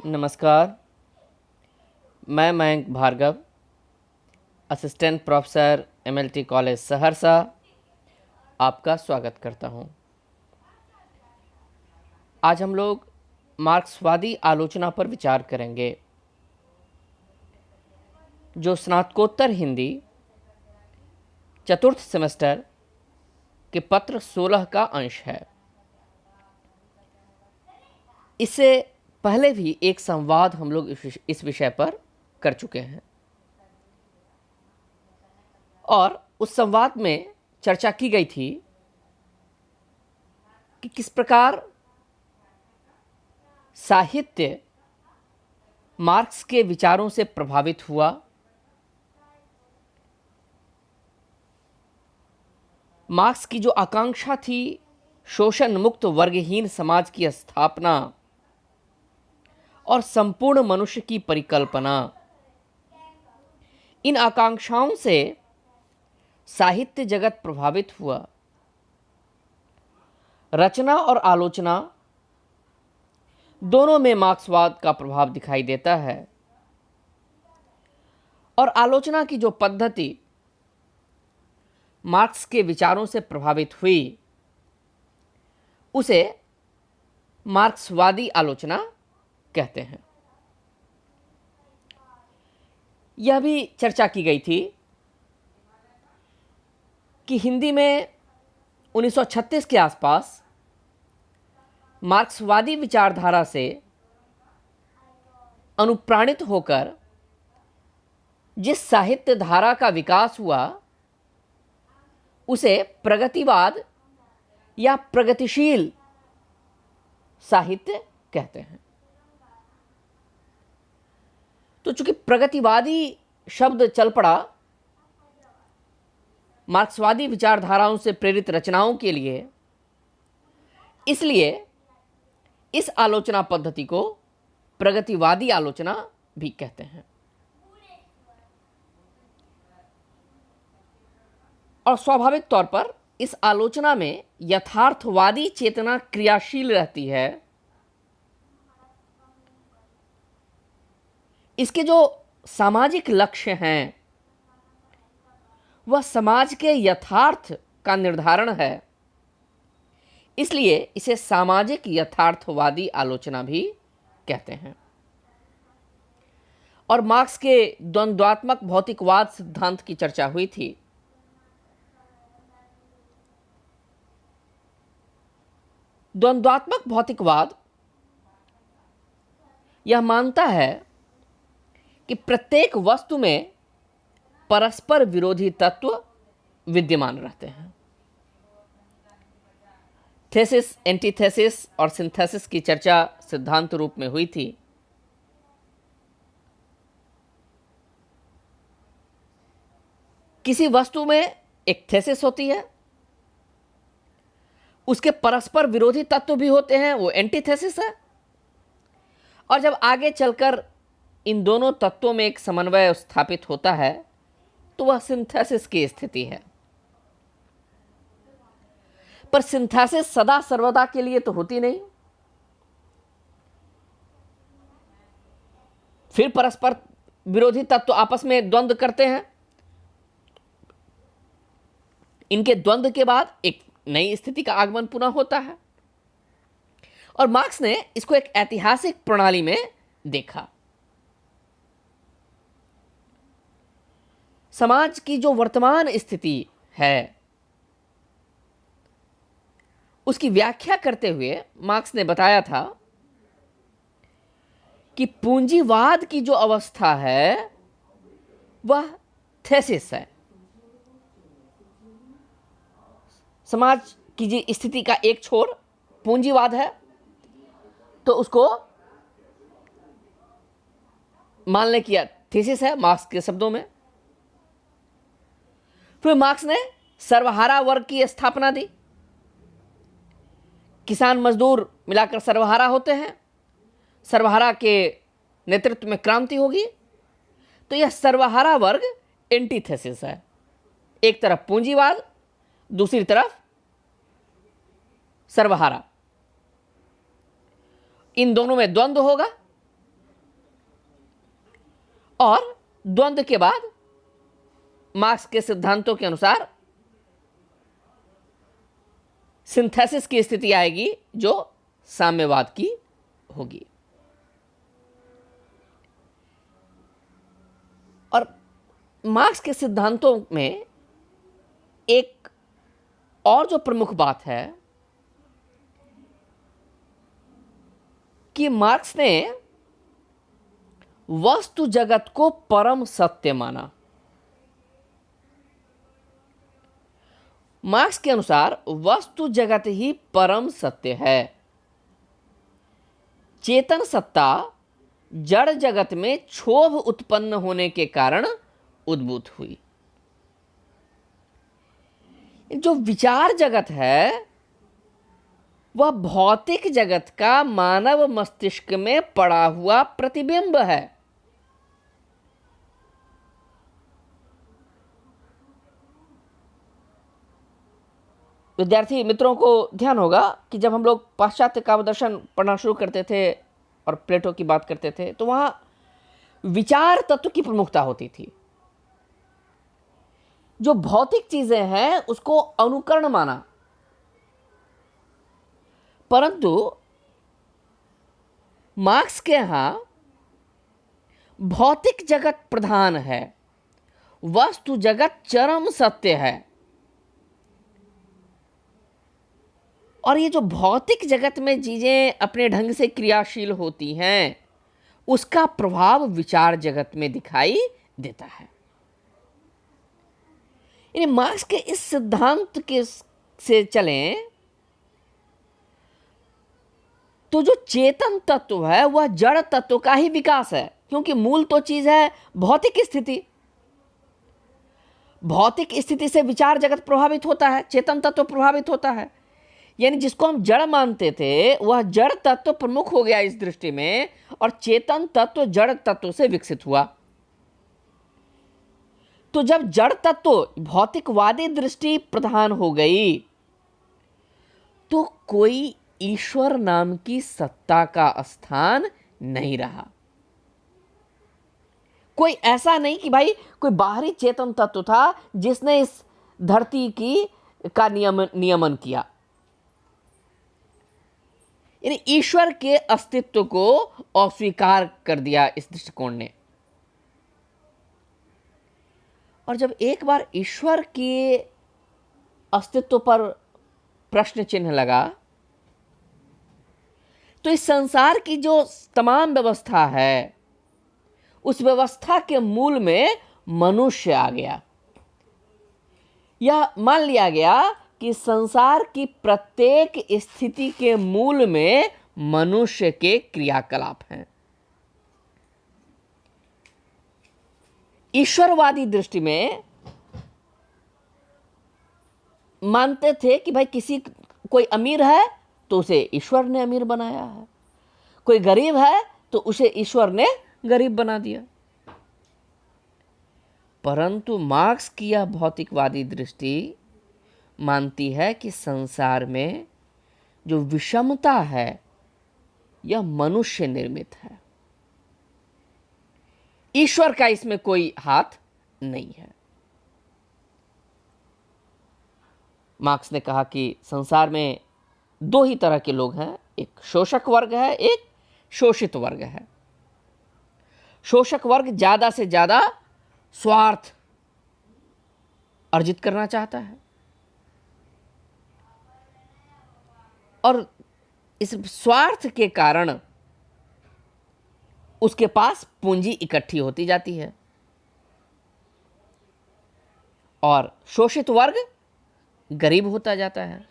नमस्कार। मैं Mayank Bhargava, assistant professor MLT college Saharsa, आपका स्वागत करता हूं। आज हम लोग मार्क्सवादी आलोचना पर विचार करेंगे, जो स्नातकोत्तर हिंदी चतुर्थ सेमेस्टर के पत्र 16 का अंश है। इससे पहले भी एक संवाद हम लोग इस विषय पर कर चुके हैं और उस संवाद में चर्चा की गई थी कि किस प्रकार साहित्य मार्क्स के विचारों से प्रभावित हुआ, मार्क्स की जो आकांक्षा थी शोषण मुक्त वर्गहीन समाज की स्थापना और संपूर्ण मनुष्य की परिकल्पना, इन आकांक्षाओं से साहित्य जगत प्रभावित हुआ। रचना और आलोचना दोनों में मार्क्सवाद का प्रभाव दिखाई देता है और आलोचना की जो पद्धति मार्क्स के विचारों से प्रभावित हुई उसे मार्क्सवादी आलोचना कहते हैं। यह भी चर्चा की गई थी कि हिंदी में 1936 के आसपास मार्क्सवादी विचारधारा से अनुप्राणित होकर जिस साहित्य धारा का विकास हुआ उसे प्रगतिवाद या प्रगतिशील साहित्य कहते हैं। तो चूंकि प्रगतिवादी शब्द चल पड़ा मार्क्सवादी विचारधाराओं से प्रेरित रचनाओं के लिए, इसलिए इस आलोचना पद्धति को प्रगतिवादी आलोचना भी कहते हैं। और स्वाभाविक तौर पर इस आलोचना में यथार्थवादी चेतना क्रियाशील रहती है। इसके जो सामाजिक लक्ष्य हैं वह समाज के यथार्थ का निर्धारण है, इसलिए इसे सामाजिक यथार्थवादी आलोचना भी कहते हैं। और मार्क्स के द्वंद्वात्मक भौतिकवाद सिद्धांत की चर्चा हुई थी। द्वंद्वात्मक भौतिकवाद यह मानता है कि प्रत्येक वस्तु में परस्पर विरोधी तत्व विद्यमान रहते हैं। थेसिस, एंटीथेसिस और सिंथेसिस की चर्चा सिद्धांत रूप में हुई थी। किसी वस्तु में एक थेसिस होती है, उसके परस्पर विरोधी तत्व भी होते हैं, वो एंटीथेसिस है। और जब आगे चलकर इन दोनों तत्वों में एक समन्वय स्थापित होता है तो वह सिंथेसिस की स्थिति है। पर सिंथेसिस सदा सर्वदा के लिए तो होती नहीं। फिर परस्पर विरोधी तत्व आपस में द्वंद्व करते हैं। इनके द्वंद्व के बाद एक नई स्थिति का आगमन पुनः होता है। और मार्क्स ने इसको एक ऐतिहासिक प्रणाली में देखा। समाज की जो वर्तमान स्थिति है उसकी व्याख्या करते हुए मार्क्स ने बताया था कि पूंजीवाद की जो अवस्था है वह थेसिस है। समाज की जी स्थिति का एक छोर पूंजीवाद है, तो उसको मानने की थीसिस है मार्क्स के शब्दों में। फिर मार्क्स ने सर्वहारा वर्ग की स्थापना दी। किसान मजदूर मिलाकर सर्वहारा होते हैं। सर्वहारा के नेतृत्व में क्रांति होगी। तो यह सर्वहारा वर्ग एंटीथेसिस है। एक तरफ पूंजीवाद, दूसरी तरफ सर्वहारा। इन दोनों में द्वंद्व होगा और द्वंद्व के बाद मार्क्स के सिद्धांतों के अनुसार सिंथेसिस की स्थिति आएगी जो साम्यवाद की होगी। और मार्क्स के सिद्धांतों में एक और जो प्रमुख बात है कि मार्क्स ने वस्तु जगत को परम सत्य माना। मार्क्स के अनुसार वस्तु जगत ही परम सत्य है। चेतन सत्ता जड़ जगत में क्षोभ उत्पन्न होने के कारण उद्भूत हुई। जो विचार जगत है वह भौतिक जगत का मानव मस्तिष्क में पड़ा हुआ प्रतिबिंब है। विद्यार्थी मित्रों को ध्यान होगा कि जब हम लोग पाश्चात्य काव्य दर्शन पढ़ना शुरू करते थे और प्लेटो की बात करते थे तो वहां विचार तत्व की प्रमुखता होती थी। जो भौतिक चीजें हैं उसको अनुकरण माना, परंतु मार्क्स के यहां भौतिक जगत प्रधान है, वस्तु जगत चरम सत्य है। और ये जो भौतिक जगत में चीजें अपने ढंग से क्रियाशील होती हैं उसका प्रभाव विचार जगत में दिखाई देता है। यानी मार्क्स के इस सिद्धांत के से चलें तो जो चेतन तत्व है वह जड़ तत्व का ही विकास है, क्योंकि मूल तो चीज है भौतिक स्थिति। भौतिक स्थिति से विचार जगत प्रभावित होता है, चेतन तत्व प्रभावित होता है। यानी जिसको हम जड़ मानते थे वह जड़ तत्व प्रमुख हो गया इस दृष्टि में, और चेतन तत्व जड़ तत्व से विकसित हुआ। तो जब जड़ तत्व भौतिकवादी दृष्टि प्रधान हो गई तो कोई ईश्वर नाम की सत्ता का स्थान नहीं रहा। कोई ऐसा नहीं कि भाई कोई बाहरी चेतन तत्व था जिसने इस धरती का नियमन किया। यानी ईश्वर के अस्तित्व को अस्वीकार कर दिया इस दृष्टिकोण ने। और जब एक बार ईश्वर के अस्तित्व पर प्रश्न चिन्ह लगा तो इस संसार की जो तमाम व्यवस्था है उस व्यवस्था के मूल में मनुष्य आ गया। यह मान लिया गया कि संसार की प्रत्येक स्थिति के मूल में मनुष्य के क्रियाकलाप हैं। ईश्वरवादी दृष्टि में मानते थे कि भाई कोई अमीर है तो उसे ईश्वर ने अमीर बनाया है, कोई गरीब है तो उसे ईश्वर ने गरीब बना दिया। परंतु मार्क्स की यह भौतिकवादी दृष्टि मानती है कि संसार में जो विषमता है यह मनुष्य निर्मित है, ईश्वर का इसमें कोई हाथ नहीं है। मार्क्स ने कहा कि संसार में दो ही तरह के लोग हैं, एक शोषक वर्ग है, एक शोषित वर्ग है। शोषक वर्ग ज्यादा से ज्यादा स्वार्थ अर्जित करना चाहता है और इस स्वार्थ के कारण उसके पास पूंजी इकट्ठी होती जाती है, और शोषित वर्ग गरीब होता जाता है।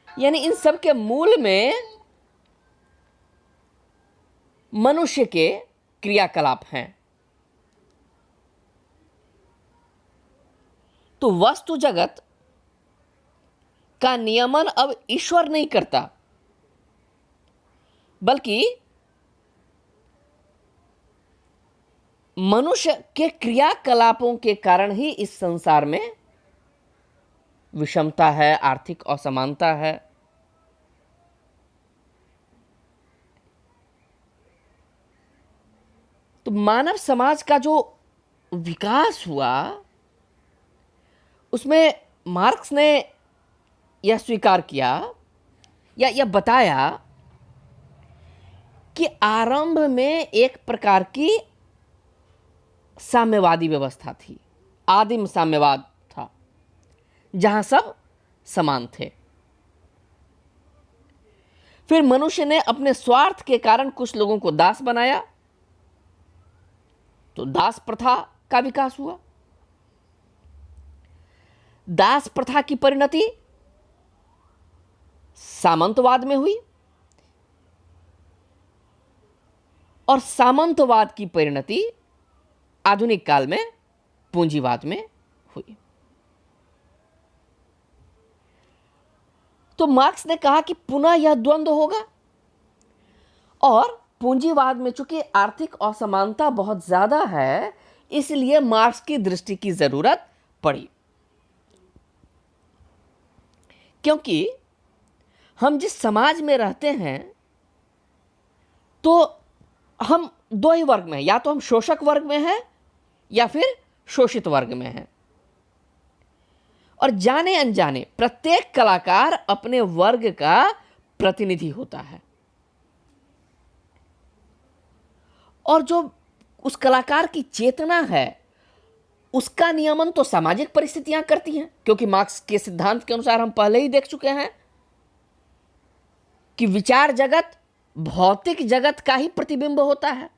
यानी इन सब के मूल में मनुष्य के क्रियाकलाप हैं। तो वस्तु जगत का नियमन अब ईश्वर नहीं करता, बल्कि मनुष्य के क्रियाकलापों के कारण ही इस संसार में विषमता है, आर्थिक असमानता है। तो मानव समाज का जो विकास हुआ उसमें मार्क्स ने यह स्वीकार किया या यह बताया कि आरंभ में एक प्रकार की साम्यवादी व्यवस्था थी, आदिम साम्यवाद था, जहां सब समान थे। फिर मनुष्य ने अपने स्वार्थ के कारण कुछ लोगों को दास बनाया, तो दास प्रथा का विकास हुआ। दास प्रथा की परिणति सामंतवाद में हुई और सामंतवाद की परिणति आधुनिक काल में पूंजीवाद में हुई। तो मार्क्स ने कहा कि पुनः यह द्वंद्व होगा और पूंजीवाद में चूंकि आर्थिक असमानता बहुत ज्यादा है, इसलिए मार्क्स की दृष्टि की जरूरत पड़ी। क्योंकि हम जिस समाज में रहते हैं तो हम दो ही वर्ग में हैं, या तो हम शोषक वर्ग में हैं या फिर शोषित वर्ग में हैं। और जाने अनजाने प्रत्येक कलाकार अपने वर्ग का प्रतिनिधि होता है और जो उस कलाकार की चेतना है उसका नियमन तो सामाजिक परिस्थितियां करती हैं, क्योंकि मार्क्स के सिद्धांत के अनुसार हम पहले ही देख चुके हैं कि विचार जगत भौतिक जगत का ही प्रतिबिंब होता है।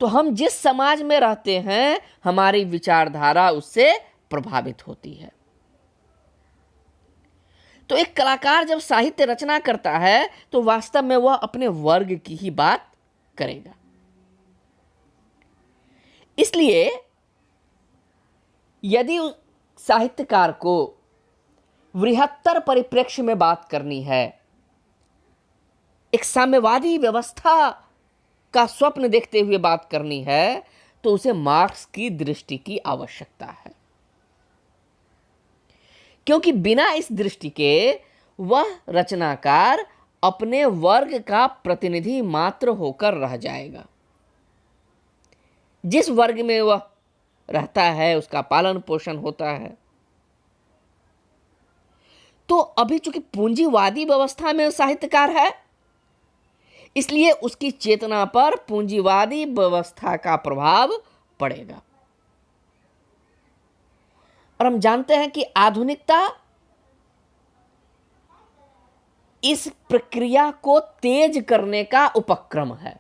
तो हम जिस समाज में रहते हैं हमारी विचारधारा उससे प्रभावित होती है। तो एक कलाकार जब साहित्य रचना करता है तो वास्तव में वह अपने वर्ग की ही बात करेगा। इसलिए यदि उस साहित्यकार को वृहत्तर परिप्रेक्ष्य में बात करनी है, एक साम्यवादी व्यवस्था का स्वप्न देखते हुए बात करनी है, तो उसे मार्क्स की दृष्टि की आवश्यकता है। क्योंकि बिना इस दृष्टि के वह रचनाकार अपने वर्ग का प्रतिनिधि मात्र होकर रह जाएगा। जिस वर्ग में वह रहता है उसका पालन पोषण होता है। तो अभी चूंकि पूंजीवादी व्यवस्था में साहित्यकार है, इसलिए उसकी चेतना पर पूंजीवादी व्यवस्था का प्रभाव पड़ेगा। और हम जानते हैं कि आधुनिकता इस प्रक्रिया को तेज करने का उपक्रम है।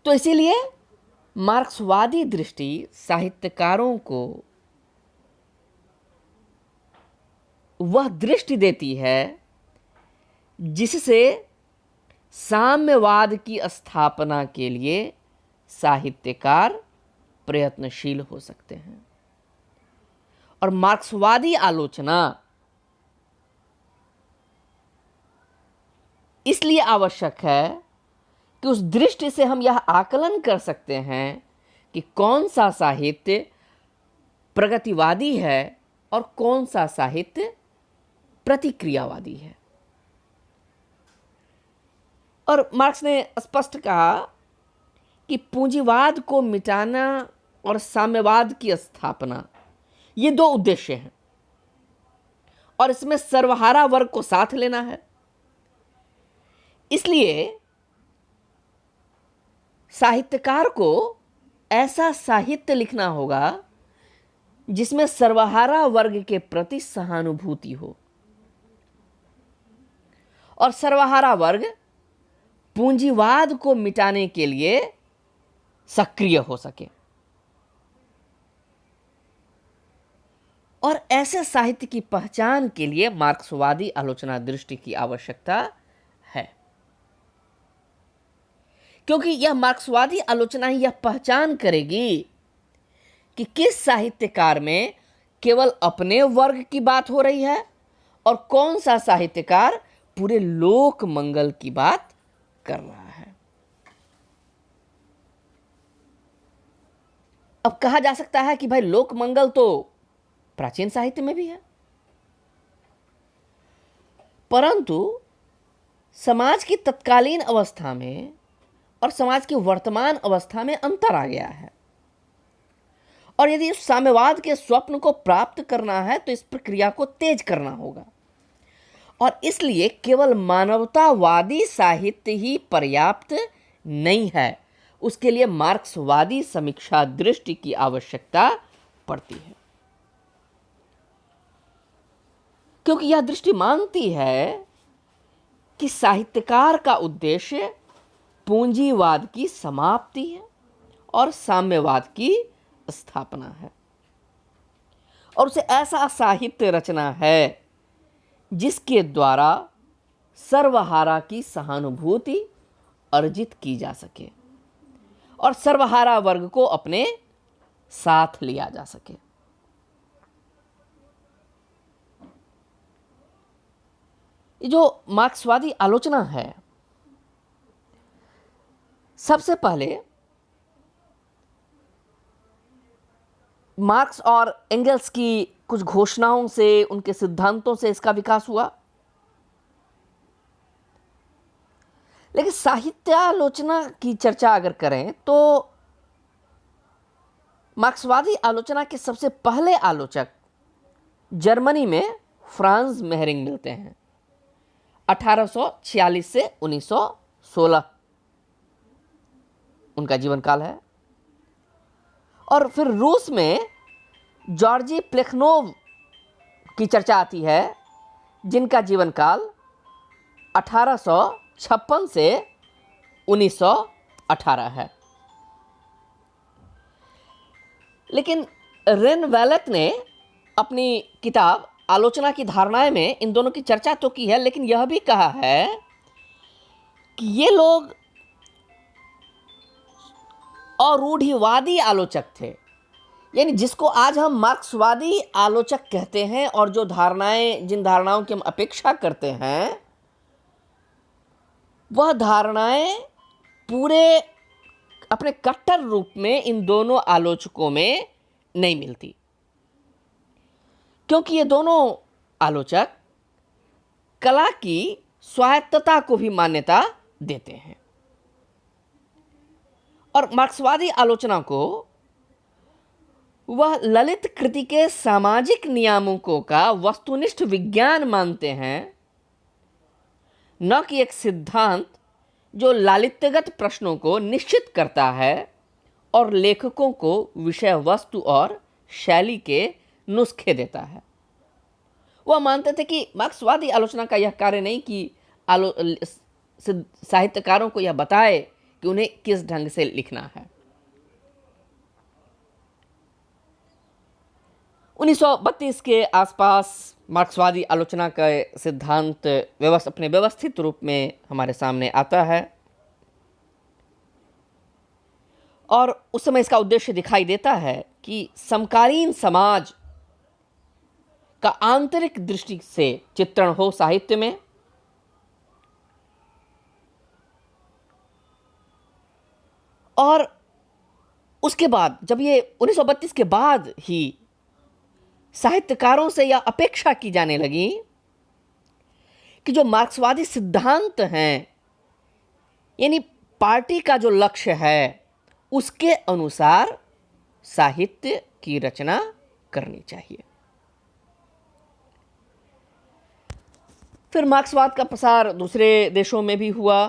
तो इसीलिए मार्क्सवादी दृष्टि साहित्यकारों को वह दृष्टि देती है जिससे साम्यवाद की स्थापना के लिए साहित्यकार प्रयत्नशील हो सकते हैं। और मार्क्सवादी आलोचना इसलिए आवश्यक है कि उस दृष्टि से हम यह आकलन कर सकते हैं कि कौन सा साहित्य प्रगतिवादी है और कौन सा साहित्य प्रतिक्रियावादी है। और मार्क्स ने स्पष्ट कहा कि पूंजीवाद को मिटाना और साम्यवाद की स्थापना, ये दो उद्देश्य हैं और इसमें सर्वहारा वर्ग को साथ लेना है। इसलिए साहित्यकार को ऐसा साहित्य लिखना होगा जिसमें सर्वहारा वर्ग के प्रति सहानुभूति हो और सर्वहारा वर्ग पूंजीवाद को मिटाने के लिए सक्रिय हो सके। और ऐसे साहित्य की पहचान के लिए मार्क्सवादी आलोचना दृष्टि की आवश्यकता है, क्योंकि यह मार्क्सवादी आलोचना ही यह पहचान करेगी कि किस साहित्यकार में केवल अपने वर्ग की बात हो रही है और कौन सा साहित्यकार पूरे लोक मंगल की बात कर रहा है। अब कहा जा सकता है कि भाई लोक मंगल तो प्राचीन साहित्य में भी है, परंतु समाज की तत्कालीन अवस्था में और समाज की वर्तमान अवस्था में अंतर आ गया है। और यदि उस साम्यवाद के स्वप्न को प्राप्त करना है तो इस प्रक्रिया को तेज करना होगा, और इसलिए केवल मानवतावादी साहित्य ही पर्याप्त नहीं है, उसके लिए मार्क्सवादी समीक्षा दृष्टि की आवश्यकता पड़ती है। क्योंकि यह दृष्टि मानती है कि साहित्यकार का उद्देश्य पूंजीवाद की समाप्ति है और साम्यवाद की स्थापना है, और उसे ऐसा साहित्य रचना है जिसके द्वारा सर्वहारा की सहानुभूति अर्जित की जा सके और सर्वहारा वर्ग को अपने साथ लिया जा सके। ये जो मार्क्सवादी आलोचना है, सबसे पहले मार्क्स और एंगल्स की कुछ घोषणाओं से, उनके सिद्धांतों से इसका विकास हुआ। लेकिन साहित्यालोचना की चर्चा अगर करें तो मार्क्सवादी आलोचना के सबसे पहले आलोचक जर्मनी में फ्रांज मेहरिंग मिलते हैं, 1846 से 1916 उनका जीवन काल है। और फिर रूस में जॉर्जी प्लेखनोव की चर्चा आती है, जिनका जीवन काल 1856 से 1918 है। लेकिन रेन वैलेट ने अपनी किताब आलोचना की धारणाएं में इन दोनों की चर्चा तो की है, लेकिन यह भी कहा है कि ये लोग अरूढ़िवादी आलोचक थे, यानी जिसको आज हम मार्क्सवादी आलोचक कहते हैं, और जो धारणाएं, जिन धारणाओं की हम अपेक्षा करते हैं, वह धारणाएं पूरे अपने कट्टर रूप में इन दोनों आलोचकों में नहीं मिलती, क्योंकि ये दोनों आलोचक कला की स्वायत्तता को भी मान्यता देते हैं। और मार्क्सवादी आलोचना को वह ललित कृति के सामाजिक नियामकों का वस्तुनिष्ठ विज्ञान मानते हैं, न कि एक सिद्धांत जो लालित्यगत प्रश्नों को निश्चित करता है और लेखकों को विषय वस्तु और शैली के नुस्खे देता है। वह मानते थे कि मार्क्सवादी आलोचना का यह कार्य नहीं कि साहित्यकारों को यह बताए कि उन्हें किस ढंग से लिखना है। 1932 के आसपास मार्क्सवादी आलोचना का सिद्धांत अपने व्यवस्थित रूप में हमारे सामने आता है, और उस समय इसका उद्देश्य दिखाई देता है कि समकालीन समाज का आंतरिक दृष्टि से चित्रण हो साहित्य में, और उसके बाद जब ये 1932 के बाद ही साहित्यकारों से यह अपेक्षा की जाने लगी कि जो मार्क्सवादी सिद्धांत हैं, यानी पार्टी का जो लक्ष्य है, उसके अनुसार साहित्य की रचना करनी चाहिए। फिर मार्क्सवाद का प्रसार दूसरे देशों में भी हुआ।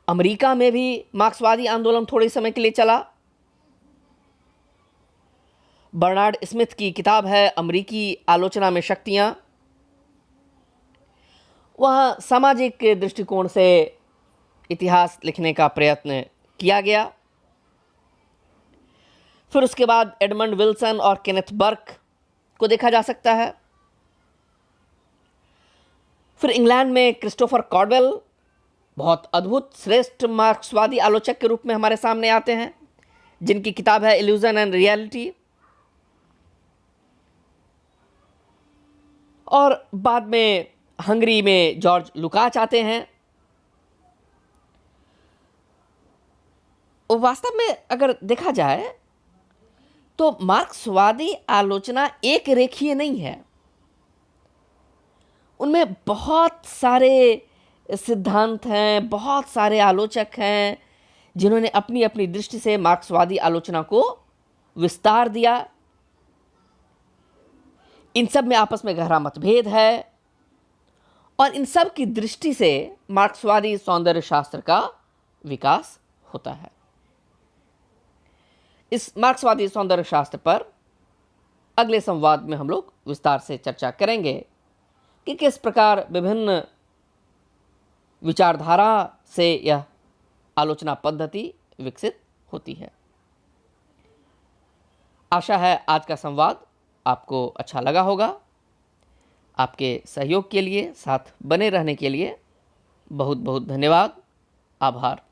अमेरिका में भी मार्क्सवादी आंदोलन थोड़े समय के लिए चला। बर्नार्ड स्मिथ की किताब है अमेरिकी आलोचना में शक्तियां। वह सामाजिक दृष्टिकोण से इतिहास लिखने का प्रयत्न किया गया। फिर उसके बाद एडमंड विल्सन और केनेथ बर्क को देखा जा सकता है। फिर इंग्लैंड में क्रिस्टोफर कॉर्डवेल बहुत अद्भुत श्रेष्ठ मार्क्सवादी आलोचक के रूप में हमारे सामने आते हैं, जिनकी किताब है इल्यूजन एंड रियलिटी। और बाद में हंगरी में जॉर्ज लुकाच आते हैं। वास्तव में अगर देखा जाए तो मार्क्सवादी आलोचना एक रेखीय नहीं है। उनमें बहुत सारे सिद्धांत हैं, बहुत सारे आलोचक हैं जिन्होंने अपनी अपनी दृष्टि से मार्क्सवादी आलोचना को विस्तार दिया। इन सब में आपस में गहरा मतभेद है और इन सब की दृष्टि से मार्क्सवादी सौंदर्य शास्त्र का विकास होता है। इस मार्क्सवादी सौंदर्य शास्त्र पर अगले संवाद में हम लोग विस्तार से चर्चा करेंगे कि किस प्रकार विभिन्न विचारधारा से यह आलोचना पद्धति विकसित होती है। आशा है आज का संवाद आपको अच्छा लगा होगा। आपके सहयोग के लिए, साथ बने रहने के लिए बहुत बहुत धन्यवाद, आभार।